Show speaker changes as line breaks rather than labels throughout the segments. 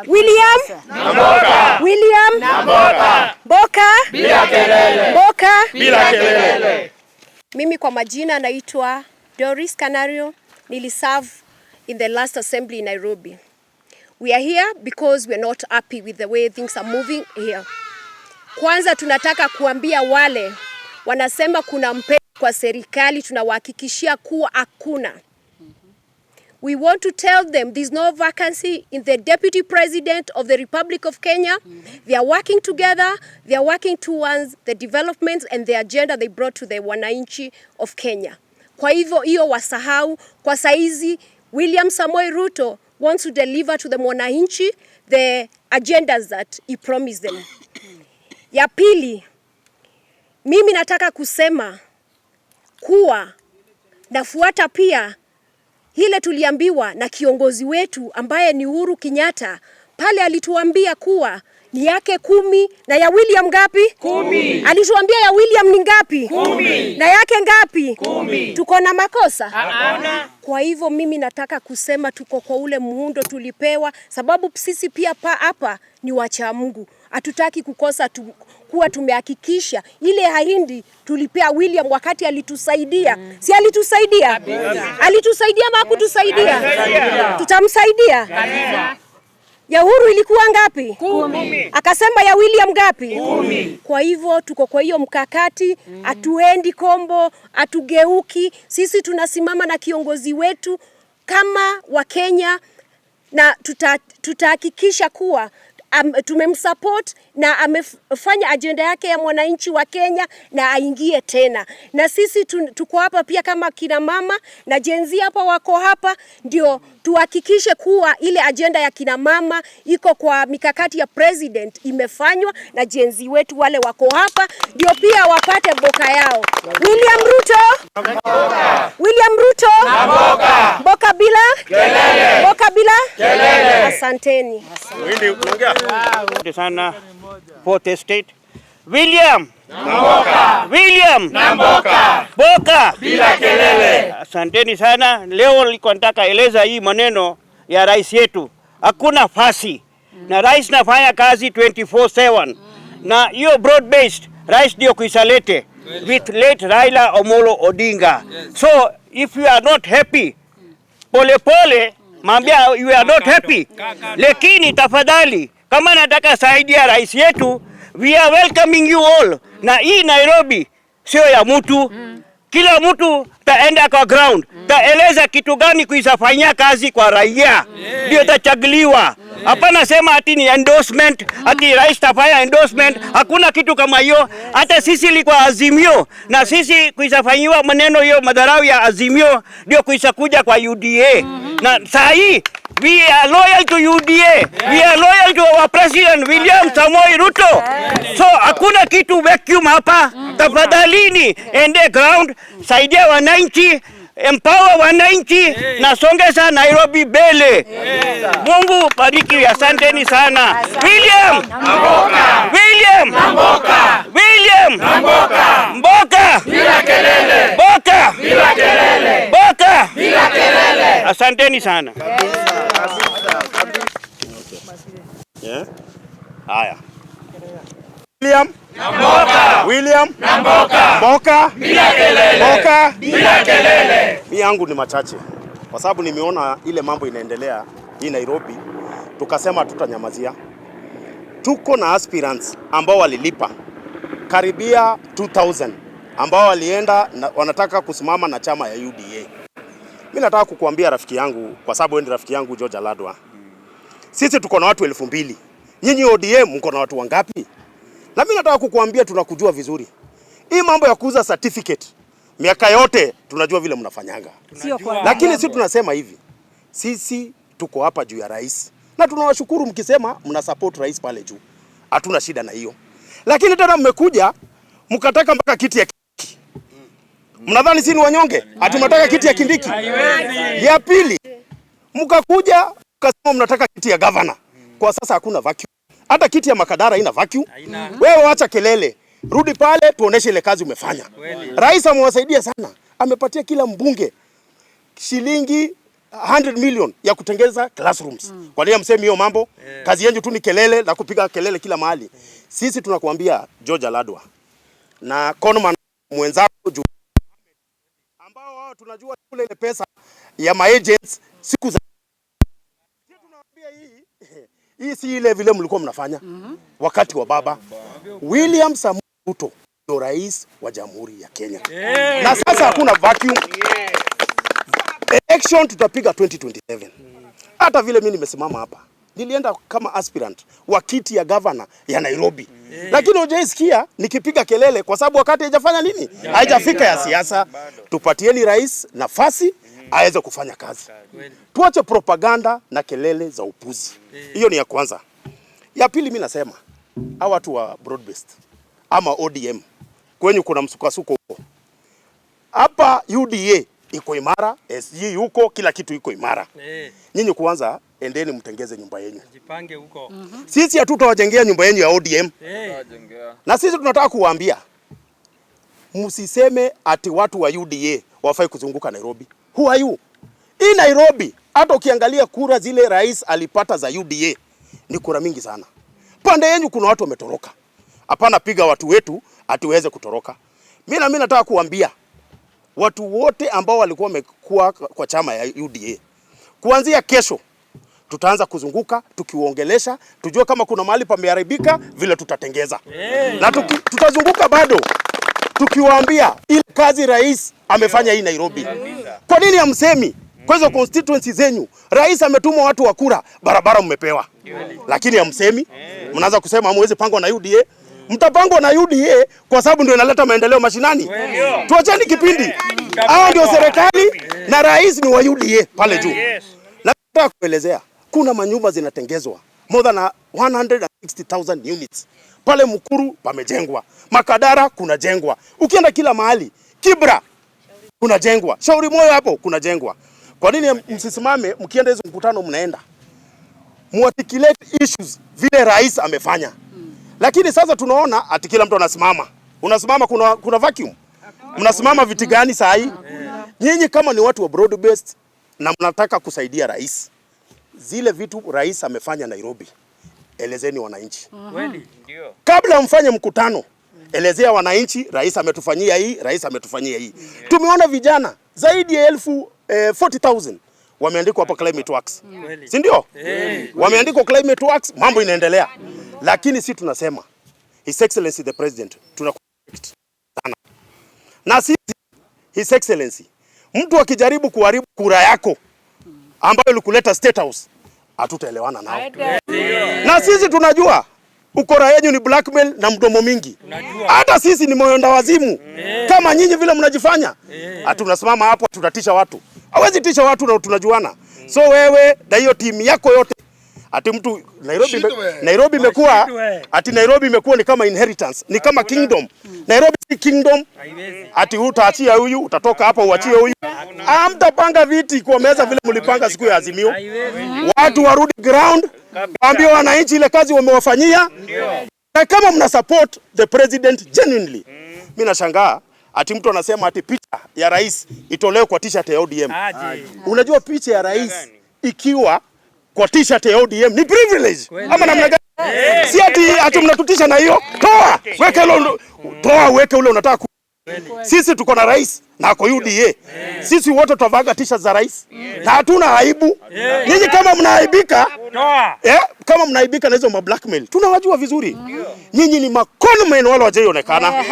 William
Namboka.
William
Namboka.
Mboka
Bila kelele.
Mboka
Bila kelele.
Mimi kwa majina naitwa Doris Canario. Niliserve in the last assembly in Nairobi. We are here because we are not happy with the way things are moving here. Kwanza tunataka kuambia wale wanasema kuna mpenyo kwa serikali, tunawahakikishia kuwa hakuna. We want to tell them there's no vacancy in the Deputy President of the Republic of Kenya. They are working together. They are working towards the developments and the agenda they brought to the wananchi of Kenya. Kwa hivyo hiyo wasahau. Kwa saizi William Samoei Ruto wants to deliver to the wananchi the agendas that he promised them. Ya pili, mimi nataka kusema kuwa nafuata pia hile tuliambiwa na kiongozi wetu ambaye ni Uhuru Kenyatta. Pale alituambia kuwa ni yake 10 na ya William ngapi?
10.
Alituambia ya William ni ngapi?
10.
Na yake ngapi?
10.
Tuko na makosa?
Hapana.
Kwa hivyo mimi nataka kusema tuko kwa ule muundo tulipewa, sababu sisi pia hapa ni wacha Mungu. Hatutaki kukosa kuwa tumehakikisha ile haindi tulipea William wakati alitusaidia. Si alitusaidia? Alitusaidia ama hakutusaidia? Tutamsaidia. Ya Uhuru ilikuwa ngapi?
10.
Akasema ya William ngapi?
10.
Kwa hivyo tuko kwa hiyo mkakati, atuendi kombo, atugeuki. Sisi tunasimama na kiongozi wetu kama Wakenya na tutahakikisha kuwa tumemsupport na amefanya agenda yake ya mwananchi wa Kenya na aingie tena. Na sisi tuko hapa pia kama kina mama na jenzi hapa wako hapa, ndio tuhakikishe kuwa ile agenda ya kina mama iko kwa mikakati ya president imefanywa na jenzi wetu wale wako hapa, ndio pia wapate mboka yao. William Ruto Namboka. William Ruto
Namboka.
Mboka bila
kelele.
Mboka bila
kelele.
Asanteni.
Asante sana Port Estate. William
Namboka.
William
Namboka.
Mboka
Bila kelele.
Asanteni sana. Leo nilikuwa nataka eleza hii maneno ya rais yetu. Hakuna fasi. Na rais nafanya kazi 24/7. Na hiyo broad based rais ndio kuisalete with late Raila Amolo Odinga. So if you are not happy, pole pole mambia you are not happy. Lakini tafadhali kama nataka saidia rais yetu, we are welcoming you all. Na hii Nairobi sio ya mtu. Kila mtu taenda kwa ground. Taeleza kitu gani kuisafanyia kazi kwa raia. Ndio tachaguliwa. Hapana sema ati ni endorsement, ati rais tafanya endorsement. Hakuna kitu kama hiyo. Hata sisi ilikuwa Azimio na sisi kuisafanywa maneno hiyo madharau ya Azimio ndio kuisakuja kwa UDA. Na saa hii we are loyal to UDA. We are loyal to our president William Samoei Ruto. So hakuna kitu vacuum hapa. Tafadhalini ende ground, saidia wananchi, empower wananchi na songeza Nairobi mbele. Mungu bariki, asanteni sana. William
Namboka.
William
Namboka.
William
Namboka.
Mboka
Bila kelele.
Mboka
Bila kelele.
Mboka
Bila kelele.
asanteni sana.
Haya. William
Namboka.
William
Namboka.
Mboka
Bila kelele.
Mboka.
Bila kelele.
Mimi yangu ni machache kwa sababu nimeona ile mambo inaendelea hii Nairobi, tukasema tutanyamazia. Tuko na aspirants ambao walilipa karibia 2000 ambao walienda na wanataka kusimama na chama ya UDA. Mimi nataka kukuambia rafiki yangu, kwa sababu wewe ni rafiki yangu George Aladwa. Sisi tuko na watu 2000. Nyinyi ODM mko na watu wangapi? Na mimi nataka kukuambia tunakujua vizuri. Hii mambo ya kuuza certificate miaka yote tunajua vile mnafanyanga. Lakini sisi tunasema hivi. Sisi tuko hapa juu ya rais. Na tunawashukuru mkisema mna support rais pale juu. Hatuna shida na hiyo. Lakini tena mmekuja mkataka mpaka kiti ya Kindiki. Mnadhani sisi ni wanyonge? Hatunataka kiti ya Kindiki. Ya pili, mkakuja mkasema mnataka kiti ya governor. Kwa sasa hakuna vacuum. Hata kiti ya Makadara haina vacuum. Wewe acha kelele. Rudi pale tuoneshe ile kazi umefanya. Rais amewasaidia sana. Amepatia kila mbunge shilingi 100 million ya kutengeza classrooms. Kwa nini msemi hiyo mambo? Kazi yenu tu ni kelele na kupiga kelele kila mahali. Sisi tunakuambia George Aladwa na Conman mwenzako ambao wao tunajua kule ile pesa ya my agents siku za sisi tunawaambia hii si ile vile mlikuwa mnafanya wakati wa baba William Samoei Ruto ndio rais wa Jamhuri ya Kenya. Na sasa hakuna vacuum. Election tutapiga 2027. Hata vile mimi nimesimama hapa. Nilienda kama aspirant wa kiti ya governor ya Nairobi. Lakini hujaisikia nikipiga kelele kwa sababu wakati haijafanya nini? Haijafika ya siasa. Tupatieni rais nafasi aweze kufanya kazi. Tuache propaganda na kelele za upuzi. Hiyo ni ya kwanza. Ya pili mimi nasema hawa watu wa broad based ama ODM kwenye kuna msukasuko huko. Hapa UDA iko imara, SG huko kila kitu iko imara. Nyinyi kwanza endeni mtengeze nyumba yenu.
Jipange huko.
Sisi hatutawajengea nyumba yenu ya ODM. Na sisi tunataka kuwaambia msiseme ati watu wa UDA wafai kuzunguka Nairobi. Who are you? Hii Nairobi hata ukiangalia kura zile rais alipata za UDA ni kura mingi sana. Pande yenu kuna watu wametoroka. Hapana piga watu wetu atiweze kutoroka. Mimi nataka kuambia watu wote ambao walikuwa wamekuwa kwa chama ya UDA, kuanzia kesho tutaanza kuzunguka tukiuongelesha, tujue kama kuna mahali pameharibika vile tutatengeza. Na tutazunguka bado tukiwaambia ile kazi rais amefanya hii Nairobi. Kwa nini hamsemi? Kwa hizo constituency zenyu rais ametuma watu wa kura, barabara mmepewa. Lakini hamsemi. Mnaanza kusema hamwezi pangwa na UDA. Mtapangwa na UDA kwa sababu ndio inaleta maendeleo mashinani. Tuacheni kipindi. Hao ndio serikali na rais ni wa UDA pale juu. Na nataka kuelezea kuna manyumba zinatengezwa more than 160,000 units. Pale Mukuru pamejengwa. Makadara kuna jengwa. Ukienda kila mahali, Kibra kuna jengwa. Shauri Moyo hapo kuna jengwa. Kwa nini msisimame mkienda hizo mkutano mnaenda? Muarticulate issues vile rais amefanya. Lakini sasa tunaona ati kila mtu anasimama. Unasimama kuna vacuum. Mnasimama viti gani saa hii? Nyinyi kama ni watu wa broad based na mnataka kusaidia rais, zile vitu rais amefanya Nairobi, elezeni wananchi. Ndio. Kabla mfanye mkutano, elezea wananchi rais ametufanyia hii, rais ametufanyia hii. Tumeona vijana zaidi ya 40,000 wameandikwa hapa Climate Works. Si ndio? Wameandikwa Climate Works, mambo inaendelea. Lakini si tunasema His Excellency the President tunakurespect sana. Na sisi His Excellency mtu akijaribu kuharibu kura yako ambayo ilikuleta State House hatutaelewana nao. Na sisi tunajua ukora yenu ni blackmail na mdomo mingi. Hata sisi ni moyo ndawazimu. Kama nyinyi vile mnajifanya. Tunasimama hapo tutatisha watu. Hawezi tisha watu na tunajuana. So wewe na hiyo timu yako yote ati mtu Nairobi imekuwa ni kama inheritance, ni kama kingdom. Nairobi si kingdom. Ati utaachia huyu, utatoka hapa uachie huyu. Hamtapanga viti kwa meza vile mlipanga siku ya Azimio. Watu warudi ground, waambie wananchi ile kazi wamewafanyia. Na kama mna support the president genuinely. Mimi nashangaa ati mtu anasema ati picha ya rais itolewe kwa t-shirt ya ODM. Unajua picha ya rais ikiwa kwa t-shirt ya ODM ni privilege. Ama namna gani? Si ati mnatutisha na hiyo. Weke ule unataka. Sisi tuko na rais na ako UDA. Sisi wote tutavaga t-shirt za rais. Na hatuna aibu. Nyinyi kama mnaaibika, kama mnaaibika na hizo blackmail, tunawajua vizuri. Nyinyi ni maconmen wale wajaionekana.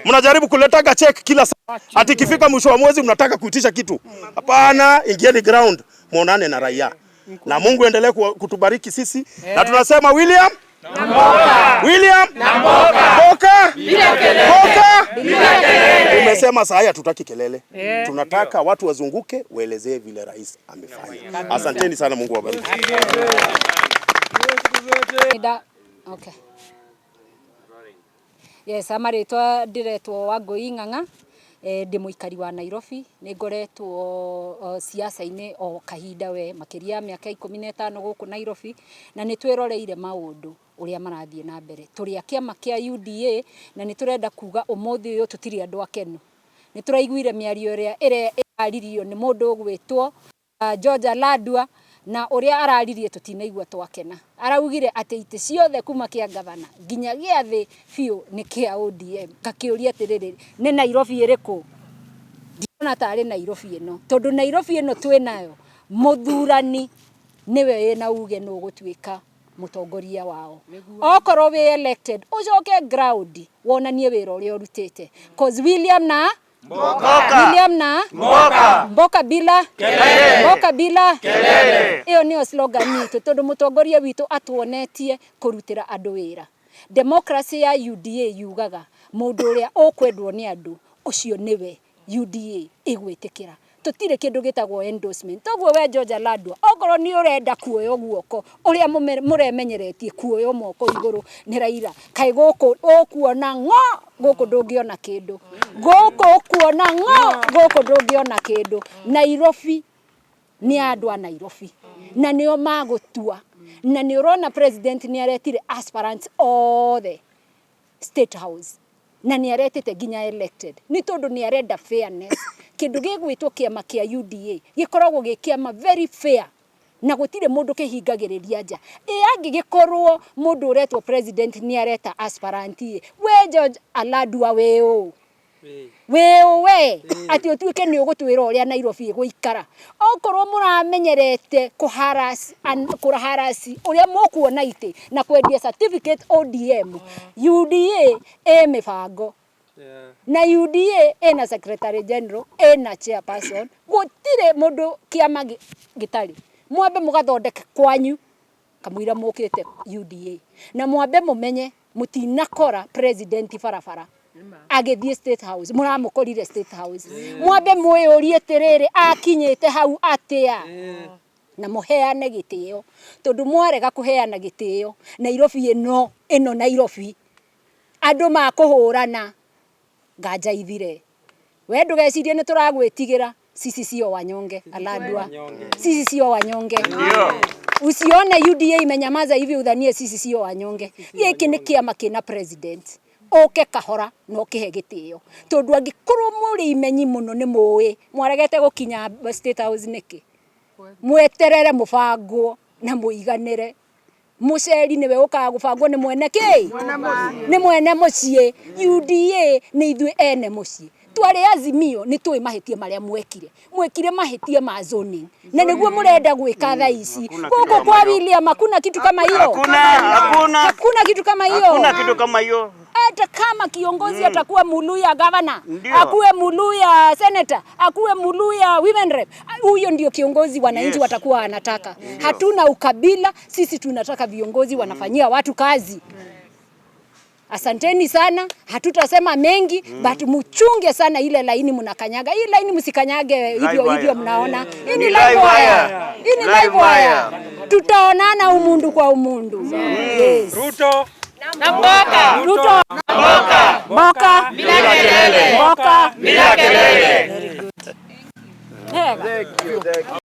Mnajaribu kuletaga check kila saa. Ati ikifika mwisho wa mwezi mnataka kuitisha kitu. Hapana, ingieni ground, muonane na raia. Na Mungu endelee kutubariki sisi. Na tunasema William Namboka. William Namboka. Boka. Bila kelele. Boka. Bila kelele. Umesema saa hii hatutaki kelele. Tunataka watu wazunguke waelezee vile rais amefanya. Asanteni sana, Mungu awabariki.
Okay. Yes, amaretwa ndiretwo Wangui Ng'ang'a. Ndi muikari wa Nairobi, ni ngoretwo siasa-ini o kahinda we makiria miaka 15 guku Nairobi, na ni tweroreire maundu uria marathie na mbere. Turi a kiama kia UDA na ni turenda kuga umuthi uyu tutiri andu akenu. Ni turaiguire miario ria iraririo ni mundu gwitwo George Aladwa na uria araririe tutinaigua twakena. Araugire ati ite ciothe kuma kia gavana nginya gia thi biu ni kia ODM. Kakiuria atiriri ni Nairobi iriku? Ndiona tari Nairobi ino tondu Nairobi ino twinayo muthurani niwe ina uge no gutwika mutongoria wao. Okorwo we elected ucoke ground wonanie wira uria urutite cause William na Mboka bila kelele. Mboka bila kelele. Iyo niyo slogan itu tondu mutongoria witu atuonetie kurutira andu wira. Democracy ya UDA yugaga mundu uria ukwendwo ni andu ucio niwe UDA igwitikira. Tutire kindu gitagwo endorsement. Toguo we George Aladwa okorwo ni urenda kuoyo guoko uria muremenyeretie kuoyo moko iguru ni Raila kai guku ukuona ngo guku ndungiona kindu guku ukuona ngo guku ndungiona kindu. Nairobi ni andu a Nairobi na nio magutua na ni urona president ni aretire aspirants othe State House na ni aretete ginya elected ni tondu ni arenda fairness. Kindu gigwitwo kiama kia UDA gikoragwo gikiama very fair na gutire mundu kihingagiriria nja. Angigikorwo mundu uretwo president ni areta aspirant we George Aladwa we ati utuike ni ugutwira uria Nairobi iguikara. Okorwo muramenyerete kuharasi uria mukuona ite na kwendia certificate ODM UDA mibango na UDA ena secretary general ena chairperson gutire mundu kiama gitari. Mwambe mugathondeke kwanyu kamwira mukite UDA na mwambe mumenye mutinakora president barabara agithie State House muramukorire State House. Mwambe mwiyurie tiriri akinyite hau atia na muheane gitio tondu mwarega kuheana gitio Nairobi ino Nairobi andu makuhurana nganja ithire. We ndugecirie ni turagwitigira sisi sio wanyonge Aladwa, sisi sio wanyonge. Usione UDA imenyamaza hivi udhanie sisi sio wanyonge. Giki ni kiama kina president oke kahora no kihe gitio tondu angikorwo muri imenyi muno ni muwi mwaregete gukinya State House niki mweterere mubango na muiganire. Muceri niwe ukaga gubangwo ni mwene ki ni mwene mucie. UDA ni ithwe ene mucie twari Azimio ni tui mahitie maria mwekire mahitie ma zoning na niguo murenda gwika tha ici guko kwa William. Hakuna kitu kama hiyo, hakuna kitu kama hiyo,
hakuna kitu kama hiyo.
Hata kama kiongozi atakuwa Muluya governor, akuwe Muluya senator, akuwe Muluya women rep, huyo ndio kiongozi wananchi watakuwa wanataka. Hatuna ukabila, sisi tunataka viongozi wanafanyia watu kazi. Asanteni sana, hatutasema mengi but muchunge sana ile laini mnakanyaga. Hii laini msikanyage hivyo mnaona. Hii ni live wire. Hii ni live wire. Tutaonana umundu kwa umundu. Yes.
Ruto
na Mboka. Ruto na Mboka. Mboka bila kelele. Mboka bila kelele. Very good.